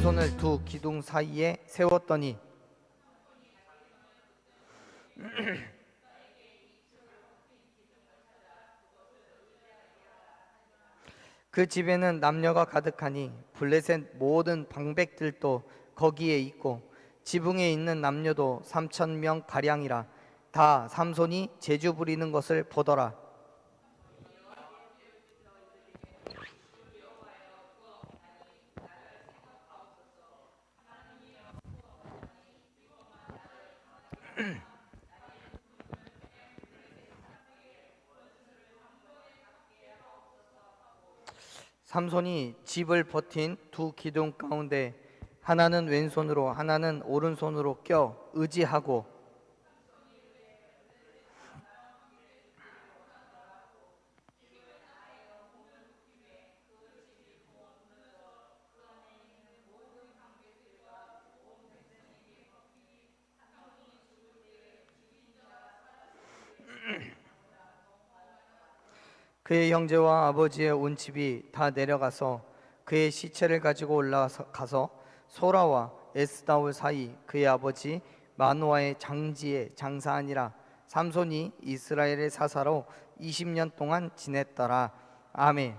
왼손을 두 기둥 사이에 세웠더니 그 집에는 남녀가 가득하니 블레셋 모든 방백들도 거기에 있고 지붕에 있는 남녀도 3,000명 가량이라. 다 삼손이 재주 부리는 것을 보더라. 삼손이 집을 버틴 두 기둥 가운데 하나는 왼손으로 하나는 오른손으로 껴 의지하고 그의 형제와 아버지의 온 집이 다 내려가서 그의 시체를 가지고 올라가서 소라와 에스다올 사이 그의 아버지 마노아의 장지에 장사하니라. 삼손이 이스라엘의 사사로 20년 동안 지냈더라. 아멘.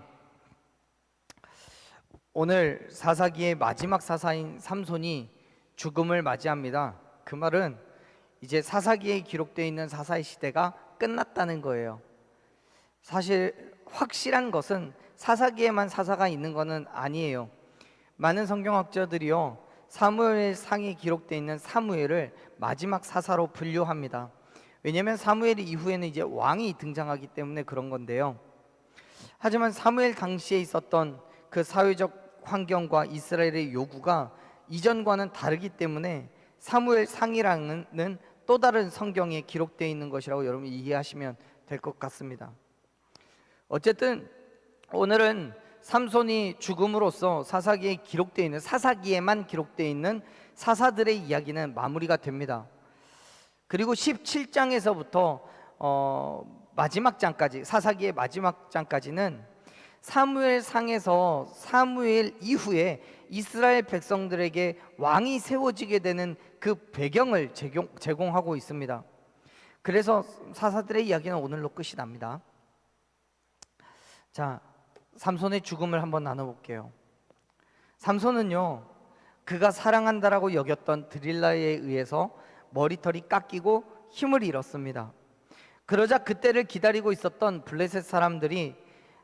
오늘 사사기의 마지막 사사인 삼손이 죽음을 맞이합니다. 그 말은 이제 사사기에 기록되어 있는 사사의 시대가 끝났다는 거예요. 사실 확실한 것은 사사기에만 사사가 있는 것은 아니에요. 많은 성경학자들이요, 사무엘상에 기록되어 있는 사무엘을 마지막 사사로 분류합니다. 왜냐하면 사무엘 이후에는 이제 왕이 등장하기 때문에 그런 건데요. 하지만 사무엘 당시에 있었던 그 사회적 환경과 이스라엘의 요구가 이전과는 다르기 때문에 사무엘상이라는 또 다른 성경에 기록되어 있는 것이라고 여러분 이해하시면 될 것 같습니다. 어쨌든 오늘은 삼손이 죽음으로써 사사기에 기록되어 있는, 사사기에만 기록되어 있는 사사들의 이야기는 마무리가 됩니다. 그리고 17장에서부터 마지막 장까지, 사사기의 마지막 장까지는 사무엘상에서 사무엘 이후에 이스라엘 백성들에게 왕이 세워지게 되는 그 배경을 제공하고 있습니다. 그래서 사사들의 이야기는 오늘로 끝이 납니다. 자, 삼손의 죽음을 한번 나눠볼게요. 삼손은요, 그가 사랑한다라고 여겼던 드릴라에 의해서 머리털이 깎이고 힘을 잃었습니다. 그러자 그때를 기다리고 있었던 블레셋 사람들이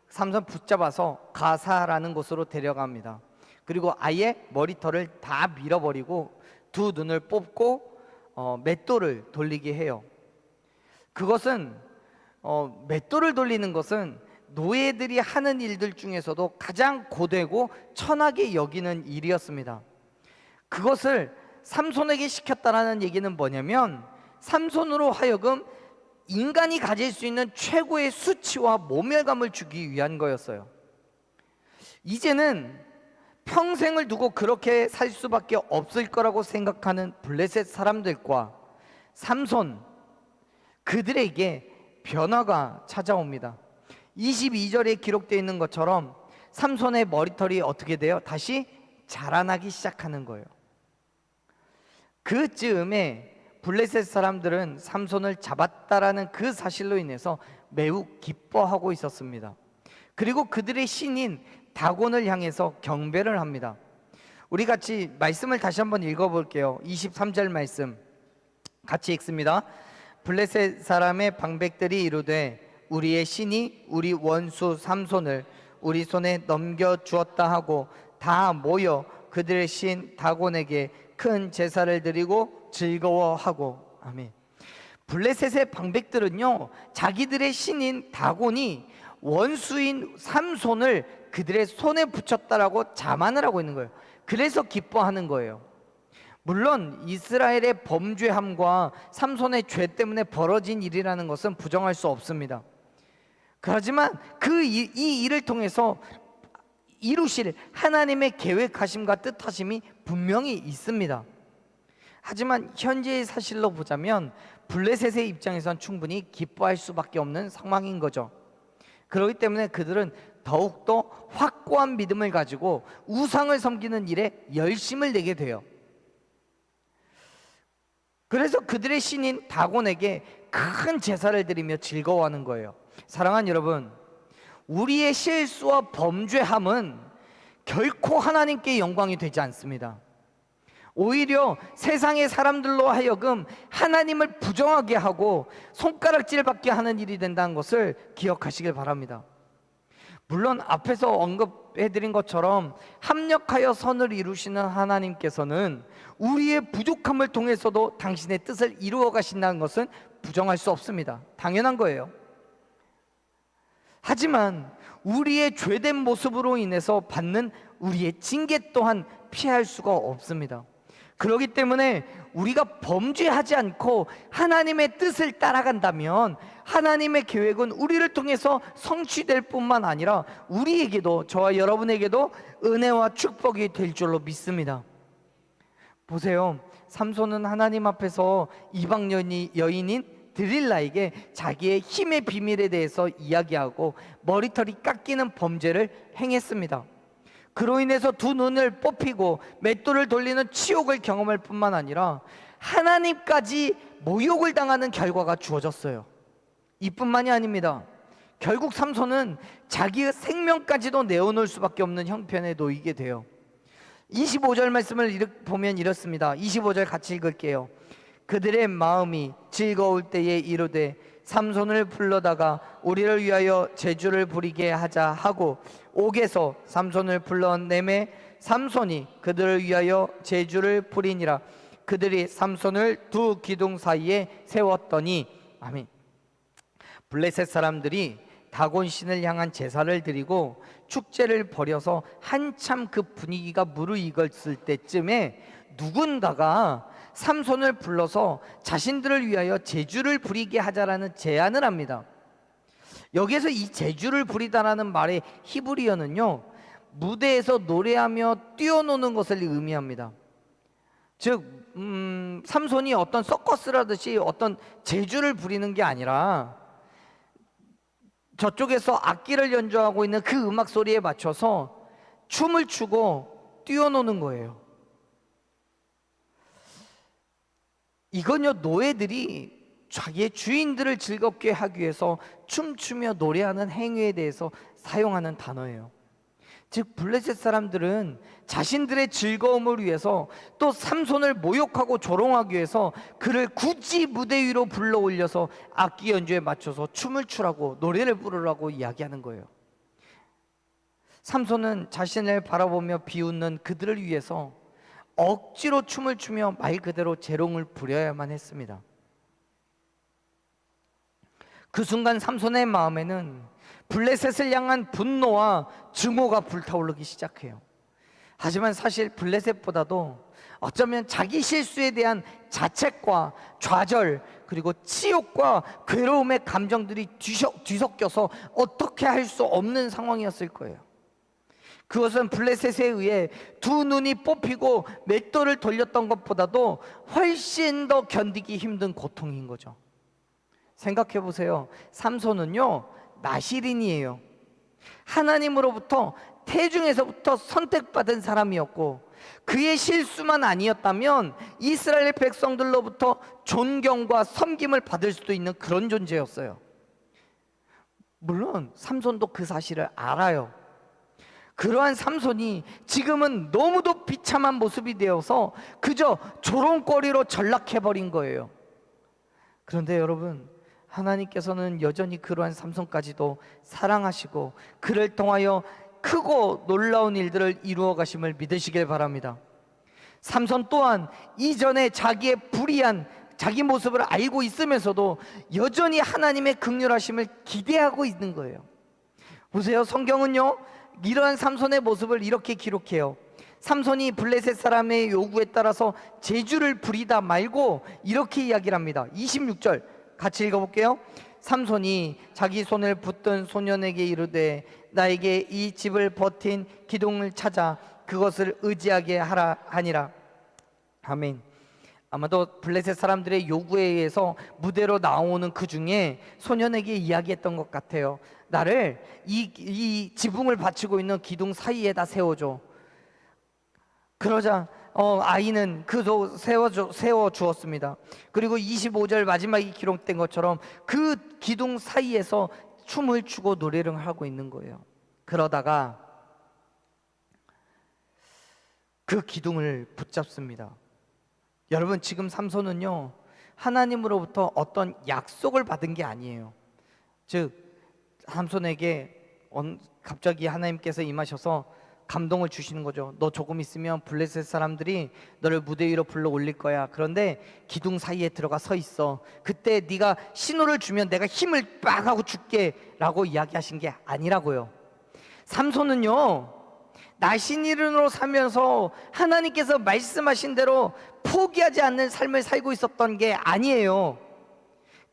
삼손 붙잡아서 가사라는 곳으로 데려갑니다. 그리고 아예 머리털을 다 밀어버리고 두 눈을 뽑고 맷돌을 돌리게 해요. 그것은 맷돌을 돌리는 것은 노예들이 하는 일들 중에서도 가장 고되고 천하게 여기는 일이었습니다. 그것을 삼손에게 시켰다라는 얘기는 뭐냐면, 삼손으로 하여금 인간이 가질 수 있는 최고의 수치와 모멸감을 주기 위한 거였어요. 이제는 평생을 두고 그렇게 살 수밖에 없을 거라고 생각하는 블레셋 사람들과 삼손, 그들에게 변화가 찾아옵니다. 22절에 기록되어 있는 것처럼 삼손의 머리털이 어떻게 돼요? 다시 자라나기 시작하는 거예요. 그 즈음에 블레셋 사람들은 삼손을 잡았다라는 그 사실로 인해서 매우 기뻐하고 있었습니다. 그리고 그들의 신인 다곤을 향해서 경배를 합니다. 우리 같이 말씀을 다시 한번 읽어볼게요. 23절 말씀 같이 읽습니다. 블레셋 사람의 방백들이 이르되 우리의 신이 우리 원수 삼손을 우리 손에 넘겨주었다 하고 다 모여 그들의 신 다곤에게 큰 제사를 드리고 즐거워하고. 아멘. 블레셋의 방백들은요, 자기들의 신인 다곤이 원수인 삼손을 그들의 손에 붙였다라고 자만을 하고 있는 거예요. 그래서 기뻐하는 거예요. 물론 이스라엘의 범죄함과 삼손의 죄 때문에 벌어진 일이라는 것은 부정할 수 없습니다. 그렇지만 이 일을 통해서 이루실 하나님의 계획하심과 뜻하심이 분명히 있습니다. 하지만 현재의 사실로 보자면 블레셋의 입장에선 충분히 기뻐할 수밖에 없는 상황인 거죠. 그렇기 때문에 그들은 더욱더 확고한 믿음을 가지고 우상을 섬기는 일에 열심을 내게 돼요. 그래서 그들의 신인 다곤에게 큰 제사를 드리며 즐거워하는 거예요. 사랑하는 여러분, 우리의 실수와 범죄함은 결코 하나님께 영광이 되지 않습니다. 오히려 세상의 사람들로 하여금 하나님을 부정하게 하고 손가락질 받게 하는 일이 된다는 것을 기억하시길 바랍니다. 물론 앞에서 언급해드린 것처럼 합력하여 선을 이루시는 하나님께서는 우리의 부족함을 통해서도 당신의 뜻을 이루어 가신다는 것은 부정할 수 없습니다. 당연한 거예요. 하지만 우리의 죄된 모습으로 인해서 받는 우리의 징계 또한 피할 수가 없습니다. 그렇기 때문에 우리가 범죄하지 않고 하나님의 뜻을 따라간다면 하나님의 계획은 우리를 통해서 성취될 뿐만 아니라 우리에게도, 저와 여러분에게도 은혜와 축복이 될 줄로 믿습니다. 보세요, 삼손은 하나님 앞에서 이방 여인인 드릴라에게 자기의 힘의 비밀에 대해서 이야기하고 머리털이 깎이는 범죄를 행했습니다. 그로 인해서 두 눈을 뽑히고 맷돌을 돌리는 치욕을 경험할 뿐만 아니라 하나님까지 모욕을 당하는 결과가 주어졌어요. 이뿐만이 아닙니다. 결국 삼손은 자기의 생명까지도 내어놓을 수밖에 없는 형편에 놓이게 돼요. 25절 말씀을 보면 이렇습니다. 25절 같이 읽을게요. 그들의 마음이 즐거울 때에 이르되 삼손을 불러다가 우리를 위하여 제주를 부리게 하자 하고 옥에서 삼손을 불러내매 삼손이 그들을 위하여 제주를 부리니라. 그들이 삼손을 두 기둥 사이에 세웠더니, 아멘. 블레셋 사람들이 다곤 신을 향한 제사를 드리고 축제를 벌여서 한참 그 분위기가 무르익었을 때쯤에 누군가가 삼손을 불러서 자신들을 위하여 제주를 부리게 하자라는 제안을 합니다. 여기에서 이 제주를 부리다라는 말의 히브리어는요, 무대에서 노래하며 뛰어노는 것을 의미합니다. 즉 삼손이 어떤 서커스라듯이 어떤 제주를 부리는 게 아니라 저쪽에서 악기를 연주하고 있는 그 음악 소리에 맞춰서 춤을 추고 뛰어노는 거예요. 이건요, 노예들이 자기의 주인들을 즐겁게 하기 위해서 춤추며 노래하는 행위에 대해서 사용하는 단어예요. 즉 블레셋 사람들은 자신들의 즐거움을 위해서 또 삼손을 모욕하고 조롱하기 위해서 그를 굳이 무대 위로 불러 올려서 악기 연주에 맞춰서 춤을 추라고, 노래를 부르라고 이야기하는 거예요. 삼손은 자신을 바라보며 비웃는 그들을 위해서 억지로 춤을 추며 말 그대로 재롱을 부려야만 했습니다. 그 순간 삼손의 마음에는 블레셋을 향한 분노와 증오가 불타오르기 시작해요. 하지만 사실 블레셋보다도 어쩌면 자기 실수에 대한 자책과 좌절, 그리고 치욕과 괴로움의 감정들이 뒤섞여서 어떻게 할 수 없는 상황이었을 거예요. 그것은 블레셋에 의해 두 눈이 뽑히고 맷돌을 돌렸던 것보다도 훨씬 더 견디기 힘든 고통인 거죠. 생각해 보세요. 삼손은요, 나시린이에요. 하나님으로부터 태중에서부터 선택받은 사람이었고 그의 실수만 아니었다면 이스라엘 백성들로부터 존경과 섬김을 받을 수도 있는 그런 존재였어요. 물론 삼손도 그 사실을 알아요. 그러한 삼손이 지금은 너무도 비참한 모습이 되어서 그저 조롱거리로 전락해버린 거예요. 그런데 여러분, 하나님께서는 여전히 그러한 삼손까지도 사랑하시고 그를 통하여 크고 놀라운 일들을 이루어 가심을 믿으시길 바랍니다. 삼손 또한 이전에 자기의 불의한 자기 모습을 알고 있으면서도 여전히 하나님의 긍휼하심을 기대하고 있는 거예요. 보세요, 성경은요 이러한 삼손의 모습을 이렇게 기록해요. 삼손이 블레셋 사람의 요구에 따라서 제주를 부리다 말고 이렇게 이야기를 합니다. 26절 같이 읽어볼게요. 삼손이 자기 손을 붙든 소년에게 이르되 나에게 이 집을 버틴 기둥을 찾아 그것을 의지하게 하라 하니라. 아멘. 아마도 블레셋 사람들의 요구에 의해서 무대로 나오는 그 중에 소년에게 이야기했던 것 같아요. 나를 이 지붕을 받치고 있는 기둥 사이에다 세워줘. 그러자 아이는 그도 세워 주었습니다. 그리고 25절 마지막에 기록된 것처럼 그 기둥 사이에서 춤을 추고 노래를 하고 있는 거예요. 그러다가 그 기둥을 붙잡습니다. 여러분, 지금 삼손은요, 하나님으로부터 어떤 약속을 받은 게 아니에요. 즉 삼손에게 갑자기 하나님께서 임하셔서 감동을 주시는 거죠. 너 조금 있으면 블레셋 사람들이 너를 무대 위로 불러 올릴 거야. 그런데 기둥 사이에 들어가 서 있어. 그때 네가 신호를 주면 내가 힘을 빡 하고 줄게 라고 이야기하신 게 아니라고요. 삼손은요, 나신이른으로 살면서 하나님께서 말씀하신 대로 포기하지 않는 삶을 살고 있었던 게 아니에요.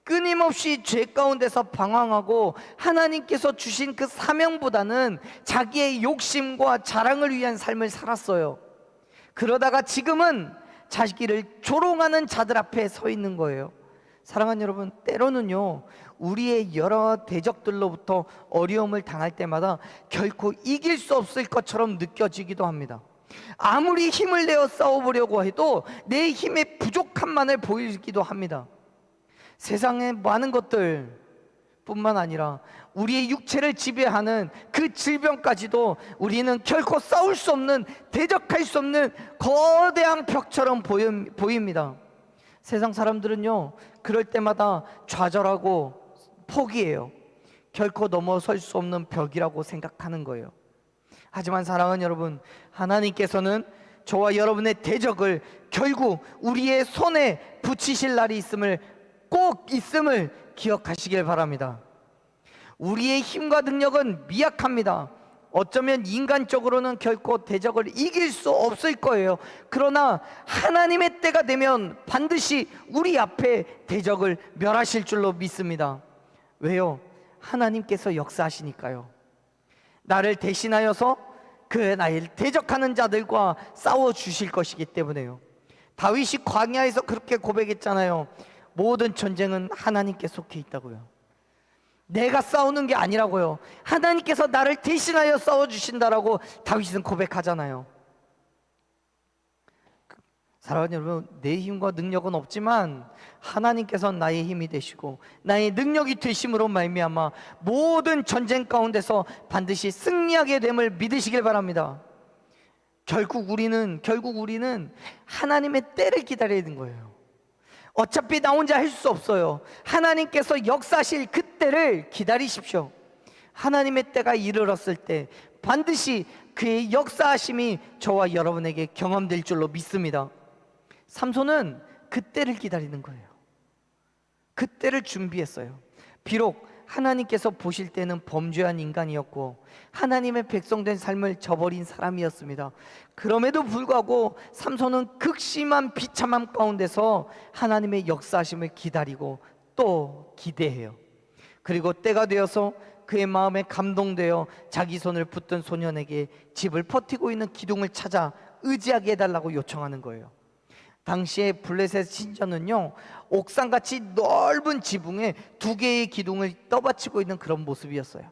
끊임없이 죄 가운데서 방황하고 하나님께서 주신 그 사명보다는 자기의 욕심과 자랑을 위한 삶을 살았어요. 그러다가 지금은 자기를 조롱하는 자들 앞에 서 있는 거예요. 사랑하는 여러분, 때로는요, 우리의 여러 대적들로부터 어려움을 당할 때마다 결코 이길 수 없을 것처럼 느껴지기도 합니다. 아무리 힘을 내어 싸워보려고 해도 내 힘의 부족함만을 보이기도 합니다. 세상의 많은 것들 뿐만 아니라 우리의 육체를 지배하는 그 질병까지도 우리는 결코 싸울 수 없는, 대적할 수 없는 거대한 벽처럼 보입니다. 세상 사람들은요, 그럴 때마다 좌절하고 포기해요. 결코 넘어설 수 없는 벽이라고 생각하는 거예요. 하지만 사랑하는 여러분, 하나님께서는 저와 여러분의 대적을 결국 우리의 손에 붙이실 날이 꼭 있음을 기억하시길 바랍니다. 우리의 힘과 능력은 미약합니다. 어쩌면 인간적으로는 결코 대적을 이길 수 없을 거예요. 그러나 하나님의 때가 되면 반드시 우리 앞에 대적을 멸하실 줄로 믿습니다. 왜요? 하나님께서 역사하시니까요. 나를 대신하여서 나를 대적하는 자들과 싸워주실 것이기 때문에요. 다윗이 광야에서 그렇게 고백했잖아요. 모든 전쟁은 하나님께 속해 있다고요. 내가 싸우는 게 아니라고요. 하나님께서 나를 대신하여 싸워주신다라고 다윗은 고백하잖아요. 사랑하는 여러분, 내 힘과 능력은 없지만 하나님께서 나의 힘이 되시고 나의 능력이 되심으로 말미암아 모든 전쟁 가운데서 반드시 승리하게 됨을 믿으시길 바랍니다. 결국 우리는 하나님의 때를 기다려야 되는 거예요. 어차피 나 혼자 할 수 없어요. 하나님께서 역사하실 그 때를 기다리십시오. 하나님의 때가 이르렀을 때 반드시 그의 역사하심이 저와 여러분에게 경험될 줄로 믿습니다. 삼손은 그 때를 기다리는 거예요. 그 때를 준비했어요. 비록 하나님께서 보실 때는 범죄한 인간이었고 하나님의 백성된 삶을 저버린 사람이었습니다. 그럼에도 불구하고 삼손은 극심한 비참함 가운데서 하나님의 역사하심을 기다리고 또 기대해요. 그리고 때가 되어서 그의 마음에 감동되어 자기 손을 붙든 소년에게 집을 버티고 있는 기둥을 찾아 의지하게 해달라고 요청하는 거예요. 당시에 블레셋 신전은요, 옥상같이 넓은 지붕에 2개의 기둥을 떠받치고 있는 그런 모습이었어요.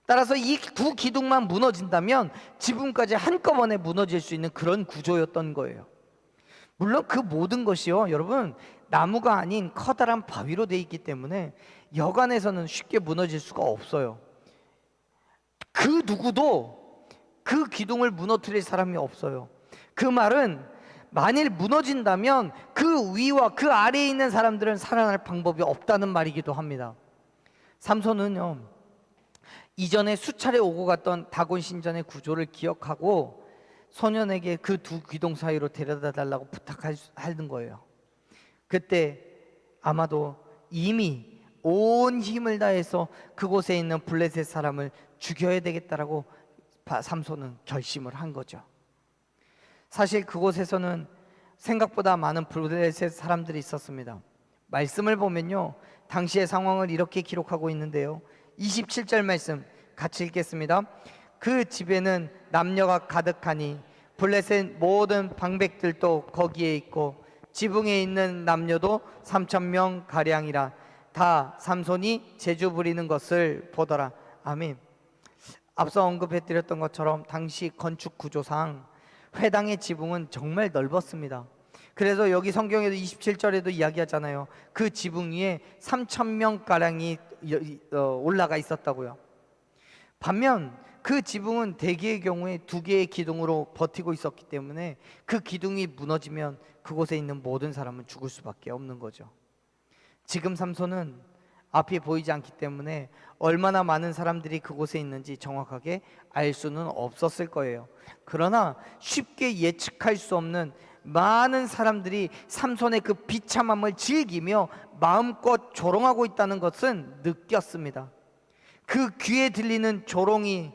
따라서 이 2기둥만 무너진다면 지붕까지 한꺼번에 무너질 수 있는 그런 구조였던 거예요. 물론 그 모든 것이요, 여러분, 나무가 아닌 커다란 바위로 되어 있기 때문에 여간에서는 쉽게 무너질 수가 없어요. 그 누구도 그 기둥을 무너뜨릴 사람이 없어요. 그 말은 만일 무너진다면 그 위와 그 아래에 있는 사람들은 살아날 방법이 없다는 말이기도 합니다. 삼손은요, 이전에 수차례 오고 갔던 다곤 신전의 구조를 기억하고 소년에게 그 2기둥 사이로 데려다 달라고 부탁하는 거예요. 그때 아마도 이미 온 힘을 다해서 그곳에 있는 블레셋 사람을 죽여야 되겠다라고 삼손은 결심을 한 거죠. 사실 그곳에서는 생각보다 많은 블레셋 사람들이 있었습니다. 말씀을 보면요, 당시의 상황을 이렇게 기록하고 있는데요, 27절 말씀 같이 읽겠습니다. 그 집에는 남녀가 가득하니 블레셋 모든 방백들도 거기에 있고 지붕에 있는 남녀도 3,000명 가량이라. 다 삼손이 재주 부리는 것을 보더라. 아멘. 앞서 언급해드렸던 것처럼 당시 건축 구조상 회당의 지붕은 정말 넓었습니다. 그래서 여기 성경에도 27절에도 이야기하잖아요. 그 지붕 위에 3,000명가량이 올라가 있었다고요. 반면 그 지붕은 대개의 경우에 2개의 기둥으로 버티고 있었기 때문에 그 기둥이 무너지면 그곳에 있는 모든 사람은 죽을 수밖에 없는 거죠. 지금 삼손은 앞이 보이지 않기 때문에 얼마나 많은 사람들이 그곳에 있는지 정확하게 알 수는 없었을 거예요. 그러나 쉽게 예측할 수 없는 많은 사람들이 삼손의 그 비참함을 즐기며 마음껏 조롱하고 있다는 것은 느꼈습니다. 그 귀에 들리는 조롱이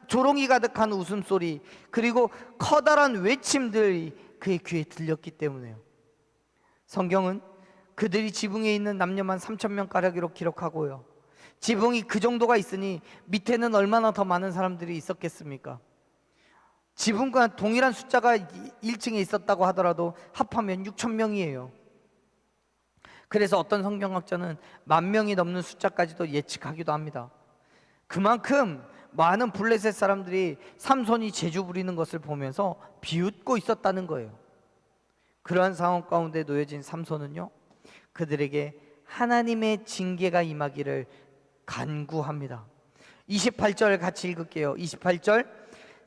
조롱이 가득한 웃음소리, 그리고 커다란 외침들이 그의 귀에 들렸기 때문에요. 성경은 그들이 지붕에 있는 남녀만 3,000명가량으로 기록하고요, 지붕이 그 정도가 있으니 밑에는 얼마나 더 많은 사람들이 있었겠습니까? 지붕과 동일한 숫자가 1층에 있었다고 하더라도 합하면 6,000명이에요. 그래서 어떤 성경학자는 10,000명이 넘는 숫자까지도 예측하기도 합니다. 그만큼 많은 블레셋 사람들이 삼손이 재주 부리는 것을 보면서 비웃고 있었다는 거예요. 그러한 상황 가운데 놓여진 삼손은요, 그들에게 하나님의 징계가 임하기를 간구합니다. 28절 같이 읽을게요. 28절,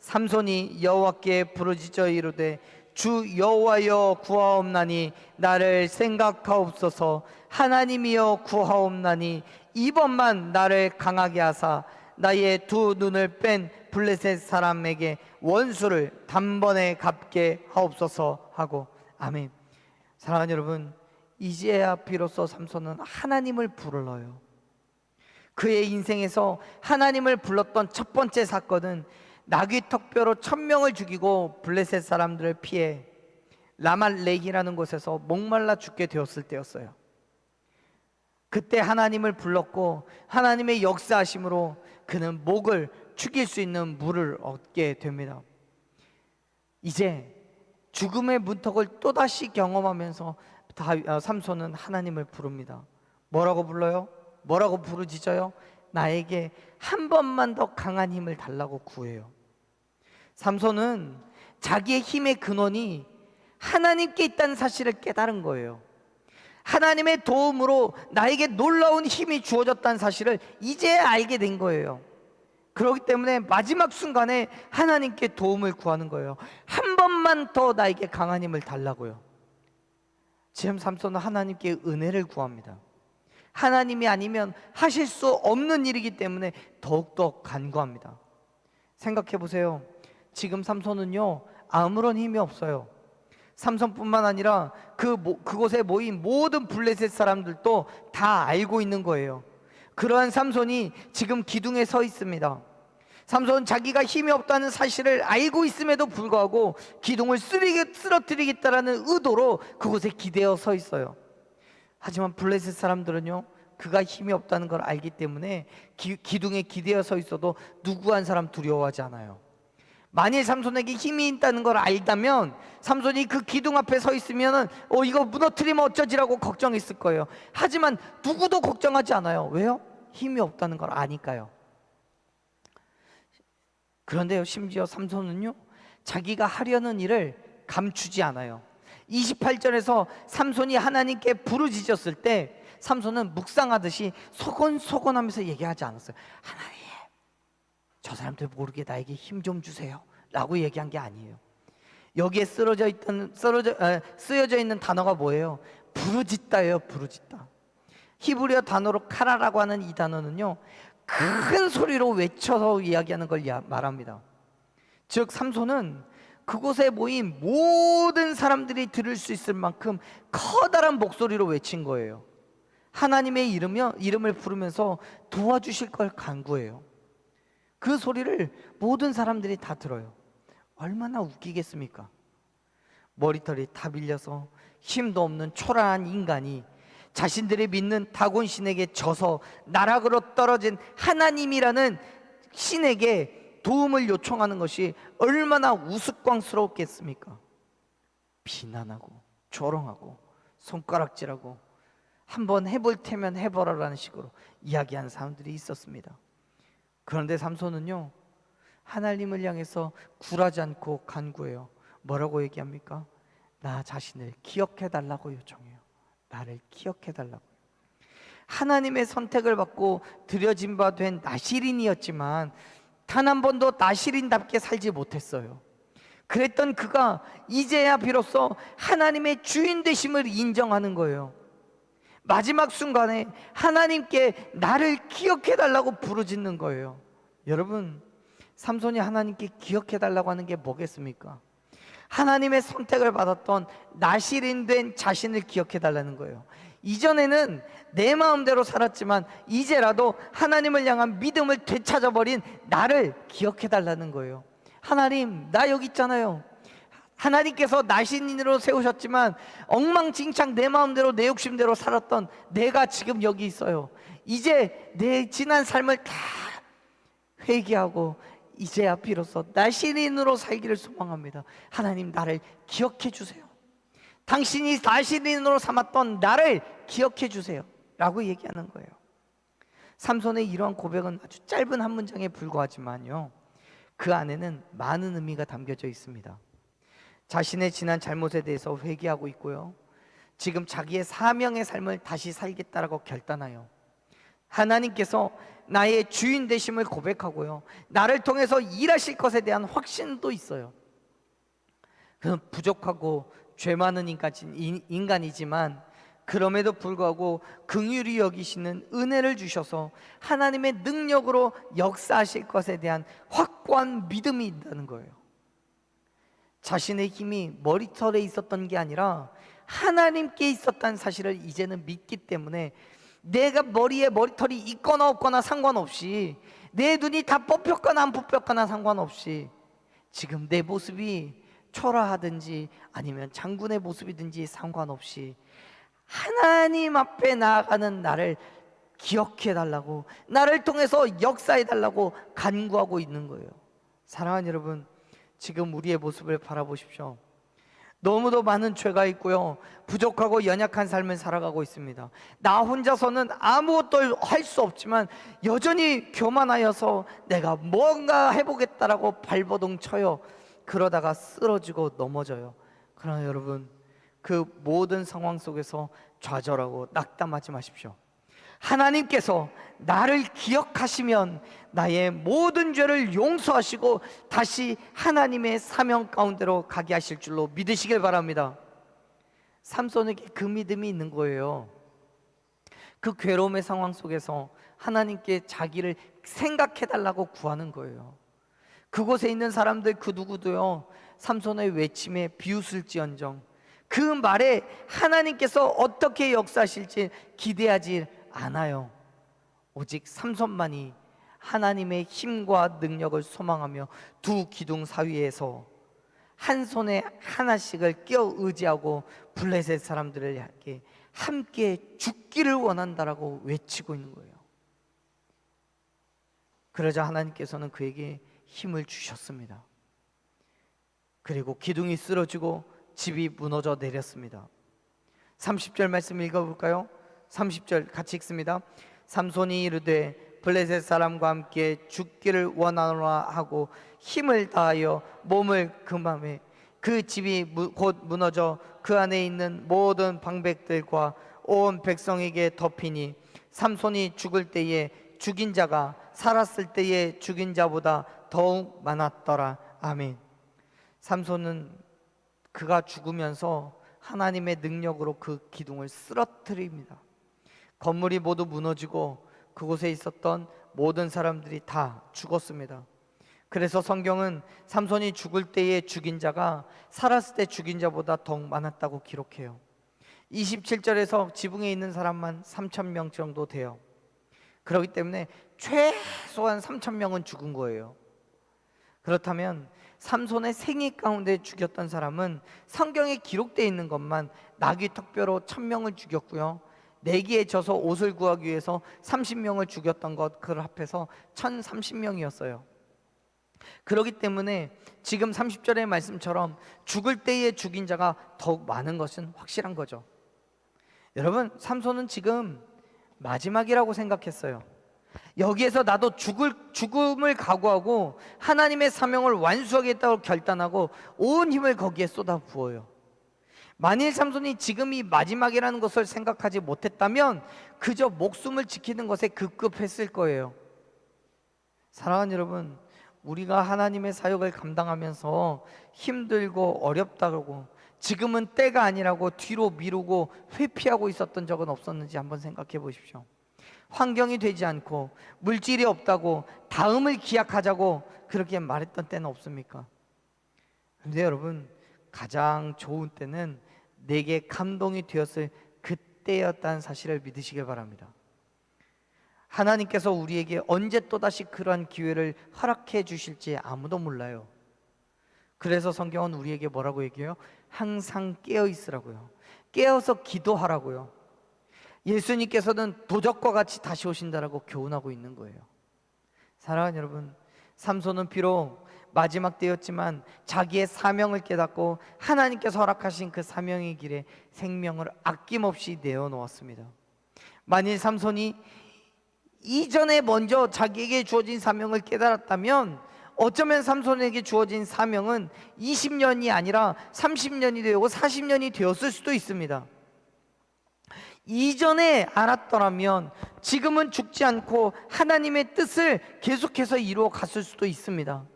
삼손이 여호와께 부르짖어 이르되 주 여호와여 구하옵나니 나를 생각하옵소서. 하나님이여 구하옵나니 이번만 나를 강하게 하사 나의 2 눈을 뺀 블레셋 사람에게 원수를 단번에 갚게 하옵소서 하고. 아멘. 사랑하는 여러분, 이제야 비로소 삼손은 하나님을 불러요. 그의 인생에서 하나님을 불렀던 첫 번째 사건은 나귀 턱뼈로 1,000명을 죽이고 블레셋 사람들을 피해 라말렉이라는 곳에서 목말라 죽게 되었을 때였어요. 그때 하나님을 불렀고 하나님의 역사하심으로 그는 목을 축일 수 있는 물을 얻게 됩니다. 이제 죽음의 문턱을 또다시 경험하면서 삼손은 하나님을 부릅니다. 뭐라고 불러요? 뭐라고 부르짖어요? 나에게 한 번만 더 강한 힘을 달라고 구해요. 삼손은 자기의 힘의 근원이 하나님께 있다는 사실을 깨달은 거예요. 하나님의 도움으로 나에게 놀라운 힘이 주어졌다는 사실을 이제 알게 된 거예요. 그렇기 때문에 마지막 순간에 하나님께 도움을 구하는 거예요. 한 번만 더 나에게 강한 힘을 달라고요. 지금 삼손은 하나님께 은혜를 구합니다. 하나님이 아니면 하실 수 없는 일이기 때문에 더욱더 간구합니다. 생각해 보세요. 지금 삼손은요, 아무런 힘이 없어요. 삼손뿐만 아니라 그곳에 모인 모든 블레셋 사람들도 다 알고 있는 거예요. 그러한 삼손이 지금 기둥에 서 있습니다. 삼손은 자기가 힘이 없다는 사실을 알고 있음에도 불구하고 기둥을 쓰러뜨리겠다라는 의도로 그곳에 기대어 서 있어요. 하지만 블레셋 사람들은요, 그가 힘이 없다는 걸 알기 때문에 기둥에 기대어 서 있어도 누구 한 사람 두려워하지 않아요. 만일 삼손에게 힘이 있다는 걸 알다면 삼손이 그 기둥 앞에 서 있으면 이거 무너뜨리면 어쩌지라고 걱정했을 거예요. 하지만 누구도 걱정하지 않아요. 왜요? 힘이 없다는 걸 아니까요. 그런데요, 심지어 삼손은요, 자기가 하려는 일을 감추지 않아요. 28절에서 삼손이 하나님께 부르짖었을 때 삼손은 묵상하듯이 소곤소곤하면서 얘기하지 않았어요. 하나님, 저 사람들 모르게 나에게 힘 좀 주세요 라고 얘기한 게 아니에요. 여기에 쓰여져 있는 단어가 뭐예요? 부르짖다예요. 부르짖다. 히브리어 단어로 카라라고 하는 이 단어는요, 큰 소리로 외쳐서 이야기하는 걸 말합니다. 즉 삼손은 그곳에 모인 모든 사람들이 들을 수 있을 만큼 커다란 목소리로 외친 거예요. 하나님의 이름을 부르면서 도와주실 걸 간구해요. 그 소리를 모든 사람들이 다 들어요. 얼마나 웃기겠습니까? 머리털이 다 밀려서 힘도 없는 초라한 인간이 자신들이 믿는 다곤 신에게 져서 나락으로 떨어진 하나님이라는 신에게 도움을 요청하는 것이 얼마나 우스꽝스럽겠습니까? 비난하고 조롱하고 손가락질하고 한번 해볼 테면 해보라라는 식으로 이야기하는 사람들이 있었습니다. 그런데 삼손은요, 하나님을 향해서 굴하지 않고 간구해요. 뭐라고 얘기합니까? 나 자신을 기억해 달라고 요청해요. 나를 기억해 달라고. 하나님의 선택을 받고 들여진 바 된 나실인이었지만 단 한 번도 나실인답게 살지 못했어요. 그랬던 그가 이제야 비로소 하나님의 주인 되심을 인정하는 거예요. 마지막 순간에 하나님께 나를 기억해 달라고 부르짖는 거예요. 여러분, 삼손이 하나님께 기억해 달라고 하는 게 뭐겠습니까? 하나님의 선택을 받았던 나실인 된 자신을 기억해 달라는 거예요. 이전에는 내 마음대로 살았지만 이제라도 하나님을 향한 믿음을 되찾아버린 나를 기억해 달라는 거예요. 하나님, 나 여기 있잖아요. 하나님께서 나신인으로 세우셨지만 엉망진창 내 마음대로 내 욕심대로 살았던 내가 지금 여기 있어요. 이제 내 지난 삶을 다 회개하고 이제야 비로소 나신인으로 살기를 소망합니다. 하나님, 나를 기억해 주세요. 당신이 나신인으로 삼았던 나를 기억해 주세요 라고 얘기하는 거예요. 삼손의 이러한 고백은 아주 짧은 한 문장에 불과하지만요, 그 안에는 많은 의미가 담겨져 있습니다. 자신의 지난 잘못에 대해서 회개하고 있고요, 지금 자기의 사명의 삶을 다시 살겠다라고 결단하여 하나님께서 나의 주인 되심을 고백하고요, 나를 통해서 일하실 것에 대한 확신도 있어요. 그는 부족하고 죄 많은 인간이지만 그럼에도 불구하고 긍휼히 여기시는 은혜를 주셔서 하나님의 능력으로 역사하실 것에 대한 확고한 믿음이 있다는 거예요. 자신의 힘이 머리털에 있었던 게 아니라 하나님께 있었다는 사실을 이제는 믿기 때문에 내가 머리에 머리털이 있거나 없거나 상관없이, 내 눈이 다 뽑혔거나 안 뽑혔거나 상관없이, 지금 내 모습이 초라하든지 아니면 장군의 모습이든지 상관없이 하나님 앞에 나아가는 나를 기억해 달라고, 나를 통해서 역사해 달라고 간구하고 있는 거예요. 사랑하는 여러분, 지금 우리의 모습을 바라보십시오. 너무도 많은 죄가 있고요, 부족하고 연약한 삶을 살아가고 있습니다. 나 혼자서는 아무것도 할 수 없지만 여전히 교만하여서 내가 뭔가 해보겠다라고 발버둥 쳐요. 그러다가 쓰러지고 넘어져요. 그러나 여러분, 그 모든 상황 속에서 좌절하고 낙담하지 마십시오. 하나님께서 나를 기억하시면 나의 모든 죄를 용서하시고 다시 하나님의 사명 가운데로 가게 하실 줄로 믿으시길 바랍니다. 삼손에게 그 믿음이 있는 거예요. 그 괴로움의 상황 속에서 하나님께 자기를 생각해 달라고 구하는 거예요. 그곳에 있는 사람들 그 누구도요, 삼손의 외침에 비웃을지언정 그 말에 하나님께서 어떻게 역사하실지 기대하지 않아요. 오직 삼손만이 하나님의 힘과 능력을 소망하며 두 기둥 사이에서 한 손에 하나씩을 끼어 의지하고 블레셋 사람들을 향해 함께 죽기를 원한다라고 외치고 있는 거예요. 그러자 하나님께서는 그에게 힘을 주셨습니다. 그리고 기둥이 쓰러지고 집이 무너져 내렸습니다. 30절 말씀 읽어볼까요? 30절 같이 읽습니다. 삼손이 이르되 블레셋 사람과 함께 죽기를 원하노라 하고 힘을 다하여 몸을 금함에 그 집이 곧 무너져 그 안에 있는 모든 방백들과 온 백성에게 덮이니 삼손이 죽을 때에 죽인 자가 살았을 때에 죽인 자보다 더욱 많았더라. 아멘. 삼손은 그가 죽으면서 하나님의 능력으로 그 기둥을 쓰러뜨립니다. 건물이 모두 무너지고 그곳에 있었던 모든 사람들이 다 죽었습니다. 그래서 성경은 삼손이 죽을 때에 죽인 자가 살았을 때 죽인 자보다 더욱 많았다고 기록해요. 27절에서 지붕에 있는 사람만 3,000명 정도 돼요. 그렇기 때문에 최소한 3,000명은 죽은 거예요. 그렇다면 삼손의 생애 가운데 죽였던 사람은 성경에 기록되어 있는 것만 나귀 턱뼈로 1,000명을 죽였고요, 내기에 져서 옷을 구하기 위해서 30명을 죽였던 것, 그걸 합해서 1,030명이었어요. 그렇기 때문에 지금 30절의 말씀처럼 죽을 때에 죽인 자가 더욱 많은 것은 확실한 거죠. 여러분, 삼손은 지금 마지막이라고 생각했어요. 여기에서 나도 죽음을 각오하고 하나님의 사명을 완수하겠다고 결단하고 온 힘을 거기에 쏟아 부어요. 만일 삼손이 지금이 마지막이라는 것을 생각하지 못했다면 그저 목숨을 지키는 것에 급급했을 거예요. 사랑하는 여러분, 우리가 하나님의 사역을 감당하면서 힘들고 어렵다고 지금은 때가 아니라고 뒤로 미루고 회피하고 있었던 적은 없었는지 한번 생각해 보십시오. 환경이 되지 않고 물질이 없다고 다음을 기약하자고 그렇게 말했던 때는 없습니까? 그런데 여러분, 가장 좋은 때는 내게 감동이 되었을 그때였다는 사실을 믿으시길 바랍니다. 하나님께서 우리에게 언제 또다시 그러한 기회를 허락해 주실지 아무도 몰라요. 그래서 성경은 우리에게 뭐라고 얘기해요? 항상 깨어 있으라고요. 깨어서 기도하라고요. 예수님께서는 도적과 같이 다시 오신다라고 교훈하고 있는 거예요. 사랑하는 여러분, 삼손은 비록 마지막 때였지만 자기의 사명을 깨닫고 하나님께서 허락하신 그 사명의 길에 생명을 아낌없이 내어놓았습니다. 만일 삼손이 이전에 먼저 자기에게 주어진 사명을 깨달았다면 어쩌면 삼손에게 주어진 사명은 20년이 아니라 30년이 되고 40년이 되었을 수도 있습니다. 이전에 알았더라면 지금은 죽지 않고 하나님의 뜻을 계속해서 이루어 갔을 수도 있습니다.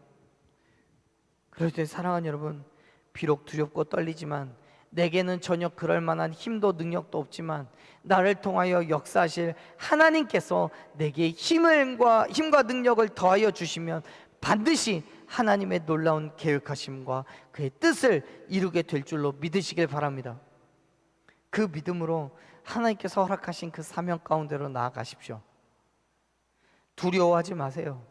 그럴 때 사랑하는 여러분, 비록 두렵고 떨리지만 내게는 전혀 그럴 만한 힘도 능력도 없지만 나를 통하여 역사하실 하나님께서 내게 힘과 능력을 더하여 주시면 반드시 하나님의 놀라운 계획하심과 그의 뜻을 이루게 될 줄로 믿으시길 바랍니다. 그 믿음으로 하나님께서 허락하신 그 사명 가운데로 나아가십시오. 두려워하지 마세요.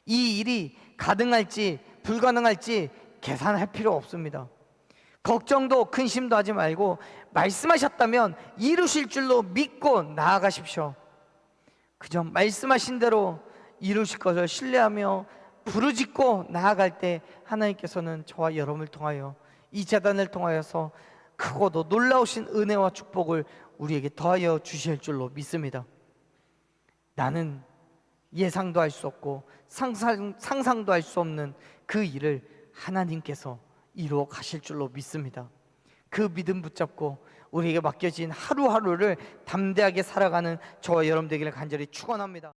이 일이 가능할지 불가능할지 계산할 필요 없습니다. 걱정도 근심도 하지 말고 말씀하셨다면 이루실 줄로 믿고 나아가십시오. 그저 말씀하신 대로 이루실 것을 신뢰하며 부르짖고 나아갈 때 하나님께서는 저와 여러분을 통하여 이 재단을 통하여서 크고도 놀라우신 은혜와 축복을 우리에게 더하여 주실 줄로 믿습니다. 나는 예상도 할 수 없고 상상도 할 수 없는 그 일을 하나님께서 이루어 가실 줄로 믿습니다. 그 믿음 붙잡고 우리에게 맡겨진 하루하루를 담대하게 살아가는 저와 여러분 되기를 간절히 축원합니다.